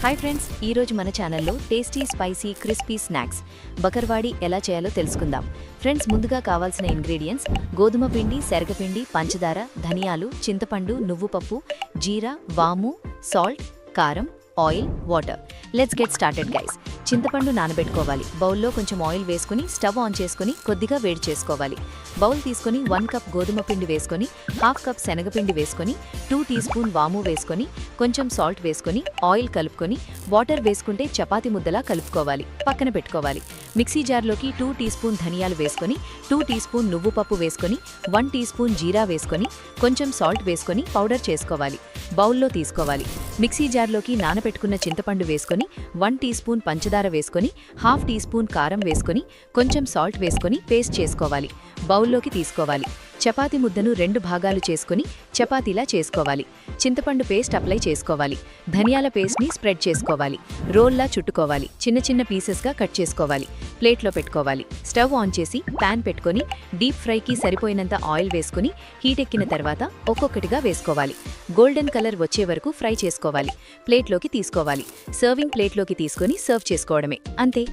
Hi friends, ఈరోజు మన ఛానల్లో టేస్టీ స్పైసీ క్రిస్పీ స్నాక్స్ బకర్వాడి ఎలా చేయాలో తెలుసుకుందాం. ఫ్రెండ్స్, ముందుగా కావాల్సిన ఇంగ్రీడియంట్స్ గోధుమ పిండి, శనగపిండి, పంచదార, ధనియాలు, చింతపండు, నువ్వు పప్పు, జీరా, వాము, సాల్ట్, కారం, oil, water. Let's get started guys. చింతపండు నానబెట్టుకోవాలి. బౌల్లో కొంచెం ఆయిల్ వేసుకుని స్టవ్ ఆన్ చేసుకుని కొద్దిగా వేడి చేసుకోవాలి. బౌల్ తీసుకుని 1 కప్ గోధుమ పిండి వేసుకొని, ½ కప్ శనగపిండి వేసుకొని, 2 టీ స్పూన్ వాము వేసుకొని, కొంచెం సాల్ట్ వేసుకొని, ఆయిల్ కలుపుకొని, వాటర్ వేసుకుంటే చపాతీ ముద్దలా కలుపుకోవాలి. పక్కన పెట్టుకోవాలి. మిక్సీ జార్లోకి 2 టీ స్పూన్ ధనియాలు వేసుకొని, 2 టీ స్పూన్ నువ్వు పప్పు వేసుకొని, 1 టీ స్పూన్ జీరా వేసుకొని, కొంచెం సాల్ట్ వేసుకొని పౌడర్ చేసుకోవాలి. బౌల్లో తీసుకోవాలి. మిక్సీ జార్లోకి నానబెట్టుకున్న చింతపండు వేసుకొని, 1 టీ స్పూన్ పంచదార వేసుకొని, ½ టీ స్పూన్ కారం వేసుకొని, కొంచెం సాల్ట్ వేసుకొని పేస్ట్ చేసుకోవాలి. బౌల్లోకి తీసుకోవాలి. చపాతీ ముద్దను 2 భాగాలు చేసుకుని చపాతీలా చేసుకోవాలి. చింతపండు పేస్ట్ అప్లై చేసుకోవాలి. ధనియాల పేస్ట్ని స్ప్రెడ్ చేసుకోవాలి. రోల్లా చుట్టుకోవాలి. చిన్న చిన్న పీసెస్గా కట్ చేసుకోవాలి. ప్లేట్లో పెట్టుకోవాలి. స్టవ్ ఆన్ చేసి ప్యాన్ పెట్టుకొని డీప్ ఫ్రైకి సరిపోయినంత ఆయిల్ వేసుకుని హీట్ ఎక్కిన తర్వాత ఒక్కొక్కటిగా వేసుకోవాలి. గోల్డెన్ కలర్ వచ్చే వరకు ఫ్రై చేసుకోవాలి. ప్లేట్లోకి తీసుకోవాలి. సర్వింగ్ ప్లేట్లోకి తీసుకొని సర్వ్ చేసుకోవడమే. అంతే,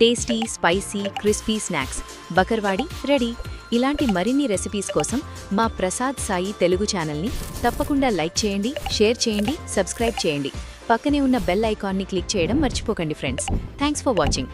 tasty spicy crispy snacks bakarwadi ready. ఇలాంటి మరిన్ని రెసిపీస్ కోసం మా ప్రసాద్ సాయి తెలుగు ఛానల్ని తప్పకుండా లైక్ చేయండి, షేర్ చేయండి, సబ్స్క్రైబ్ చేయండి. పక్కనే ఉన్న బెల్ ఐకాన్ని క్లిక్ చేయడం మర్చిపోకండి ఫ్రెండ్స్. Thanks for watching.